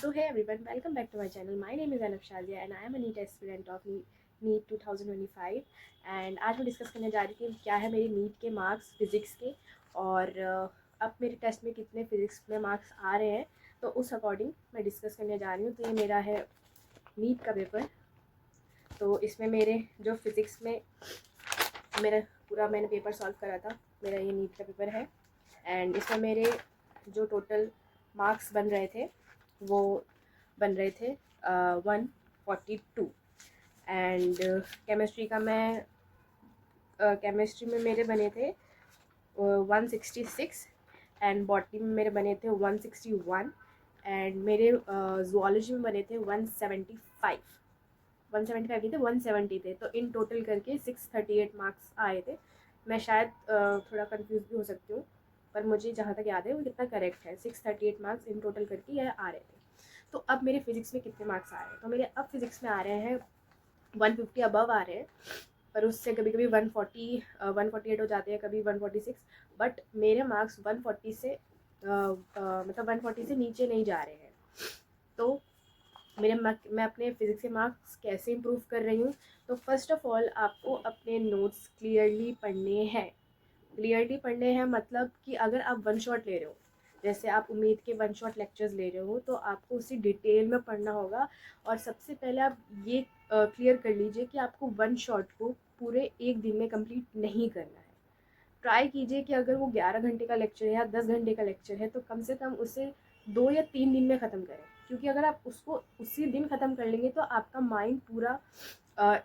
So hey everyone, welcome back to my channel. My name is Anab Shazia and I am a NEET aspirant of NEET 2025 and आज मैं discuss करने जा रही थी क्या है मेरे नीट के मार्क्स फिज़िक्स के और अब मेरे टेस्ट में कितने फिज़िक्स में मार्क्स आ रहे हैं, तो उस अकॉर्डिंग मैं डिस्कस करने जा रही हूँ। तो ये मेरा है नीट का पेपर। तो इसमें मेरे जो फिज़िक्स में मैंने पेपर सॉल्व करा था, मेरा ये नीट का पेपर है एंड इसमें मेरे जो टोटल मार्क्स बन रहे थे वो बन रहे थे 142 एंड केमिस्ट्री में मेरे बने थे 166 एंड बॉटनी में मेरे बने थे 161 एंड मेरे ज़ूलॉजी में बने थे 175 नहीं थे, 170 थे। तो इन टोटल करके 638 मार्क्स आए थे। मैं शायद थोड़ा कंफ्यूज भी हो सकती हूँ, पर मुझे जहाँ तक याद है वो कितना करेक्ट है। 638 मार्क्स इन टोटल करके ये आ रहे थे। तो अब मेरे फिज़िक्स में कितने मार्क्स आ रहे हैं? तो मेरे अब फिज़िक्स में आ रहे हैं 150 अबव आ रहे हैं, पर उससे कभी कभी 148 हो जाते हैं, कभी 146। बट मेरे मार्क्स 140 से मतलब 140 से नीचे नहीं जा रहे हैं। तो मैं अपने फिज़िक्स के मार्क्स कैसे इम्प्रूव कर रही हूँ? तो फर्स्ट ऑफ ऑल आपको अपने नोट्स क्लियरली पढ़ने हैं। मतलब कि अगर आप वन शॉट ले रहे हो, जैसे आप उम्मीद के वन शॉट लेक्चर्स ले रहे हो, तो आपको उसी डिटेल में पढ़ना होगा। और सबसे पहले आप ये क्लियर कर लीजिए कि आपको वन शॉट को पूरे एक दिन में कंप्लीट नहीं करना है। ट्राई कीजिए कि अगर वो 11 घंटे का लेक्चर है या 10 घंटे का लेक्चर है, तो कम से कम उसे 2 या 3 दिन में ख़त्म करें। क्योंकि अगर आप उसको उसी दिन ख़त्म कर लेंगे तो आपका माइंड पूरा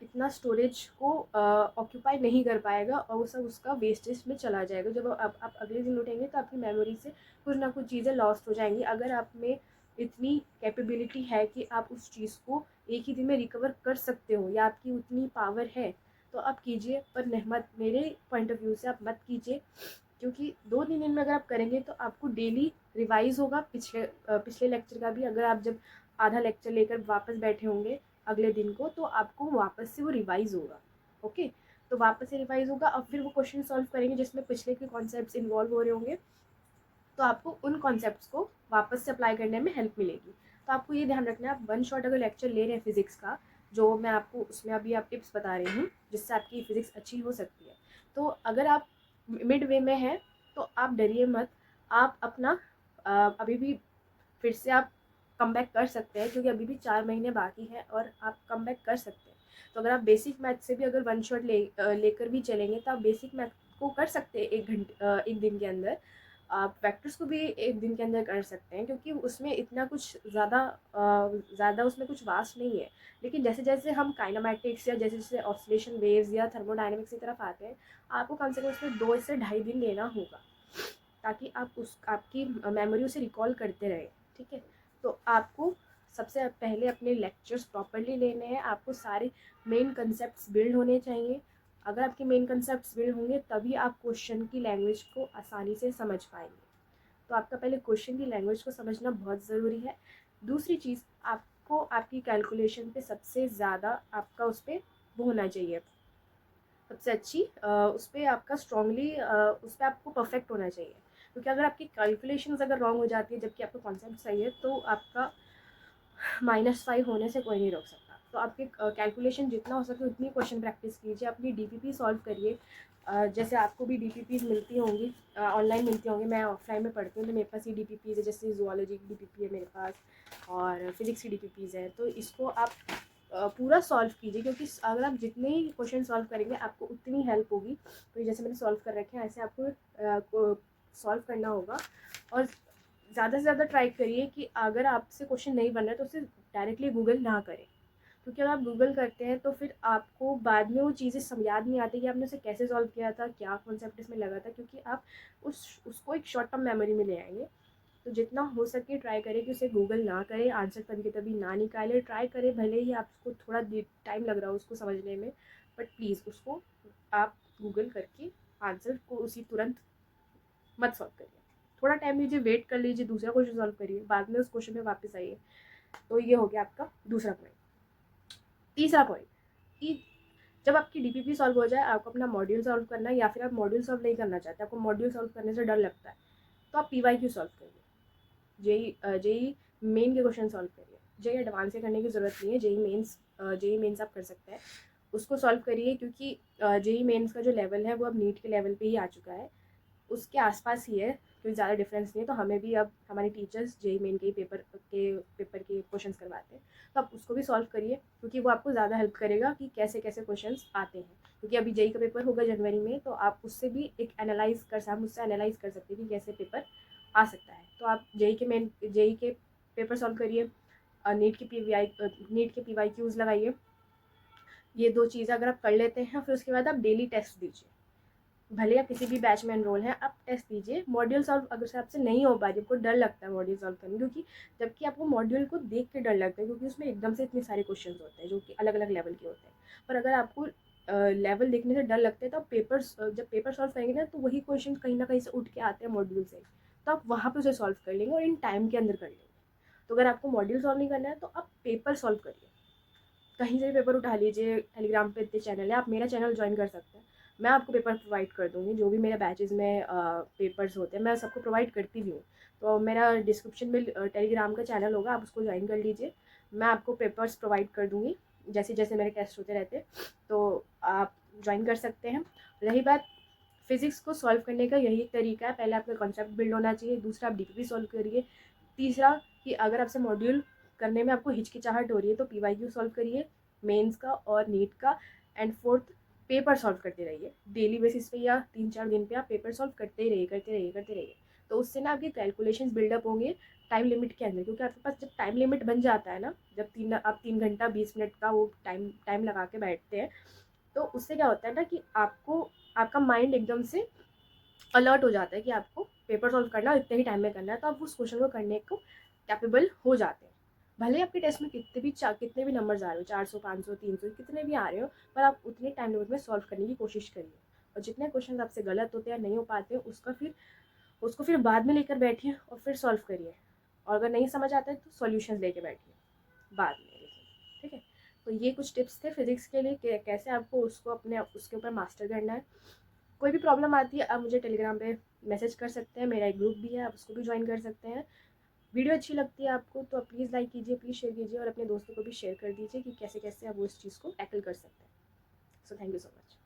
इतना स्टोरेज को ऑक्यूपाई नहीं कर पाएगा और वो सब उसका वेस्टेज में चला जाएगा। जब आप अगले दिन उठेंगे तो आपकी मेमोरी से कुछ ना कुछ चीज़ें लॉस्ट हो जाएंगी। अगर आप में इतनी कैपेबिलिटी है कि आप उस चीज़ को एक ही दिन में रिकवर कर सकते हो या आपकी उतनी पावर है, तो आप कीजिए। पर मत मेरे पॉइंट ऑफ व्यू से आप मत कीजिए, क्योंकि 2-3 दिन में अगर आप करेंगे तो आपको डेली रिवाइज़ होगा पिछले लेक्चर का भी। अगर आप जब आधा लेक्चर लेकर वापस बैठे होंगे अगले दिन को, तो आपको वापस से वो रिवाइज़ होगा। ओके, तो वापस से रिवाइज़ होगा और फिर वो क्वेश्चन सॉल्व करेंगे जिसमें पिछले के कॉन्सेप्ट्स इन्वॉल्व हो रहे होंगे, तो आपको उन कॉन्सेप्ट्स को वापस से अप्लाई करने में हेल्प मिलेगी। तो आपको ये ध्यान रखना है, आप वन शॉट अगर लेक्चर ले रहे हैं फिज़िक्स का, जो मैं आपको उसमें अभी आप टिप्स बता रही हूँ जिससे आपकी फिज़िक्स अच्छी हो सकती है। तो अगर आप मिड वे में हैं तो आप डरिए मत। आप अपना अभी भी फिर से आप कम बैक कर सकते हैं, क्योंकि अभी भी 4 महीने बाकी है और आप कम बैक कर सकते हैं। तो अगर आप बेसिक मैथ से भी अगर वन शॉट लेकर भी चलेंगे तो आप बेसिक मैथ को कर सकते हैं एक दिन के अंदर। आप वेक्टर्स को भी एक दिन के अंदर कर सकते हैं, क्योंकि उसमें इतना कुछ ज़्यादा उसमें कुछ वास्ट नहीं है। लेकिन जैसे जैसे हम काइनेमैटिक्स या जैसे जैसे ऑसिलेशन वेव्स या थर्मोडायनेमिक्स की तरफ आते हैं, आपको कम से कम उसमें 2 से ढाई दिन लेना होगा, ताकि आपकी मेमोरी उसे रिकॉल करते रहे। ठीक है, तो आपको सबसे पहले अपने लेक्चर्स प्रॉपरली लेने हैं। आपको सारे मेन कंसेप्ट्स बिल्ड होने चाहिए। अगर आपके मेन कंसेप्ट्स बिल्ड होंगे तभी आप क्वेश्चन की लैंग्वेज को आसानी से समझ पाएंगे। तो आपका पहले क्वेश्चन की लैंग्वेज को समझना बहुत ज़रूरी है। दूसरी चीज़, आपको आपकी कैलकुलेशन पे सबसे ज़्यादा आपका उस पर वो होना चाहिए, सबसे अच्छी उस पर आपका स्ट्रांगली उस पर आपको परफेक्ट होना चाहिए। क्योंकि अगर आपकी कैलकुलेशंस अगर रॉन्ग हो जाती है जबकि आपका कॉन्सेप्ट सही है, तो आपका -5 होने से कोई नहीं रोक सकता। तो आपके कैलकुलेशन जितना हो सके उतनी क्वेश्चन प्रैक्टिस कीजिए, अपनी डीपीपी सॉल्व करिए। जैसे आपको भी डीपीपीज मिलती होंगी, ऑनलाइन मिलती होंगी। मैं ऑफलाइन में पढ़ती हूँ तो मेरे पास ये डीपीपीज है। जैसे जूलॉजी की डीपीपी है मेरे पास और फिज़िक्स की डीपीपीज है। तो इसको आप पूरा सॉल्व कीजिए, क्योंकि अगर आप जितने ही क्वेश्चन सॉल्व करेंगे आपको उतनी हेल्प होगी। तो जैसे मैंने सॉल्व कर रखे हैं, ऐसे आपको सॉल्व करना होगा। और ज़्यादा से ज़्यादा ट्राई करिए कि अगर आपसे क्वेश्चन नहीं बन रहा है तो उसे डायरेक्टली गूगल ना करें, क्योंकि अगर आप गूगल करते हैं तो फिर आपको बाद में वो चीज़ें याद नहीं आती कि आपने उसे कैसे सॉल्व किया था, क्या कॉन्सेप्ट इसमें लगा था, क्योंकि आप उसको एक शॉर्ट टर्म मेमोरी में ले आएंगे। तो जितना हो सके ट्राई करें कि उसे गूगल ना करें, आंसर तभी के तभी ना निकालें। ट्राई करें, भले ही आपको थोड़ा टाइम लग रहा हो उसको समझने में, बट प्लीज़ उसको आप गूगल करके आंसर को उसी तुरंत मत सॉल्व करिए। थोड़ा टाइम लीजिए, वेट कर लीजिए, दूसरा क्वेश्चन सॉल्व करिए, बाद में उस क्वेश्चन में वापस आइए। तो ये हो गया आपका दूसरा पॉइंट। तीसरा पॉइंट कि जब आपकी डीपीपी सॉल्व हो जाए, आपको अपना मॉड्यूल सॉल्व करना है, या फिर आप मॉड्यूल सॉल्व नहीं करना चाहते, आपको मॉड्यूल सॉल्व करने से डर लगता है, तो आप पीवाईक्यू सॉल्व करिए। जेई मेन के क्वेश्चन सॉल्व करिए। जेई एडवांस से करने की ज़रूरत नहीं है, जेई मेंस आप कर सकते हैं, उसको सॉल्व करिए, क्योंकि जेई मेंस का जो लेवल है वो अब नीट के लेवल पे ही आ चुका है, उसके आसपास ही है, कोई ज़्यादा डिफरेंस नहीं है। तो हमें भी अब हमारी टीचर्स जेई मेन के पेपर के क्वेश्चंस करवाते हैं, तो आप उसको भी सॉल्व करिए, क्योंकि वो आपको ज़्यादा हेल्प करेगा कि कैसे कैसे क्वेश्चंस आते हैं। क्योंकि अभी जेई का पेपर होगा जनवरी में, तो आप उससे भी एक हम उससे एनालाइज कर सकते हैं कि कैसे पेपर आ सकता है। तो आप जेई के पेपर सॉल्व करिए, नीट के पी वाई क्यूज़ लगाइए। ये 2 चीज़ें अगर आप कर लेते हैं, फिर उसके बाद आप डेली टेस्ट दीजिए। भले आप किसी भी बैच में एनरोल हैं, आप टेस्ट दीजिए। मॉड्यूल सॉल्व अगर से आपसे नहीं हो पा रही, आपको डर लगता है मॉड्यूल सॉल्व करने, क्योंकि जबकि आपको मॉड्यूल को देख के डर लगता है, क्योंकि उसमें एकदम से इतने सारे क्वेश्चन होते हैं जो कि अलग अलग लेवल के होते हैं। पर अगर आपको लेवल देखने से डर लगता है, तो आप जब पेपर सॉल्व करेंगे ना, तो वही क्वेश्चन कहीं ना कहीं से उठ के आते हैं मॉड्यूल से, तो आप वहाँ पर उसे सॉल्व कर लेंगे और इन टाइम के अंदर कर लेंगे। तो अगर आपको मॉड्यूल सॉल्व नहीं करना है, तो आप पेपर सॉल्व करिए, कहीं से भी पेपर उठा लीजिए। टेलीग्राम पे इतने चैनल है, आप मेरा चैनल ज्वाइन कर सकते हैं, मैं आपको पेपर प्रोवाइड कर दूँगी। जो भी मेरे बैचेज़ में पेपर्स होते हैं, मैं सबको प्रोवाइड करती भी हूँ। तो मेरा डिस्क्रिप्शन में टेलीग्राम का चैनल होगा, आप उसको ज्वाइन कर लीजिए। मैं आपको पेपर्स प्रोवाइड कर दूँगी, जैसे जैसे मेरे टेस्ट होते रहते हैं, तो आप ज्वाइन कर सकते हैं। रही बात फिज़िक्स को सॉल्व करने का, यही एक तरीका है। पहले आपका कॉन्सेप्ट बिल्ड होना चाहिए, दूसरा आप डीपीपी सॉल्व करिए, तीसरा कि अगर आपसे मॉड्यूल करने में आपको हिचकिचाहट हो रही है, तो पीवाईक्यू सॉल्व करिए मेंस का और नीट का, एंड फोर्थ पेपर सॉल्व करते रहिए डेली बेसिस पे, या 3-4 दिन पे आप पेपर सॉल्व करते रहिए। तो उससे ना आपके कैलकुलेशंस बिल्डअप होंगे टाइम लिमिट के अंदर, क्योंकि आपके पास जब टाइम लिमिट बन जाता है ना, जब आप 3 घंटा 20 मिनट का वो टाइम लगा के बैठते हैं, तो उससे क्या होता है ना कि आपका माइंड एकदम से अलर्ट हो जाता है कि आपको पेपर सॉल्व करना इतने ही टाइम में करना है, तो आप उस क्वेश्चन को करने को कैपेबल हो जाते हैं। भले आपके टेस्ट में कितने भी नंबर्स आ रहे हो, 400 500 300 कितने भी आ रहे हो, पर आप उतने टाइम लिमिट में सॉल्व करने की कोशिश करिए। और जितने क्वेश्चन आपसे गलत होते हैं, नहीं हो पाते, उसको फिर बाद में लेकर बैठिए और फिर सॉल्व करिए। और अगर नहीं समझ आता है, तो सॉल्यूशंस लेके बैठिए बाद में, लेकिन ठीक है। तो ये कुछ टिप्स थे फिजिक्स के लिए कि कैसे आपको उसके ऊपर मास्टर करना है। कोई भी प्रॉब्लम आती है, आप मुझे टेलीग्राम पे मैसेज कर सकते हैं, मेरा एक ग्रुप भी है, आप उसको भी ज्वाइन कर सकते हैं। वीडियो अच्छी लगती है आपको, तो आप प्लीज़ लाइक कीजिए, प्लीज़ शेयर कीजिए, और अपने दोस्तों को भी शेयर कर दीजिए कि कैसे कैसे आप वो इस चीज़ को टैकल कर सकते हैं। So thank you so much.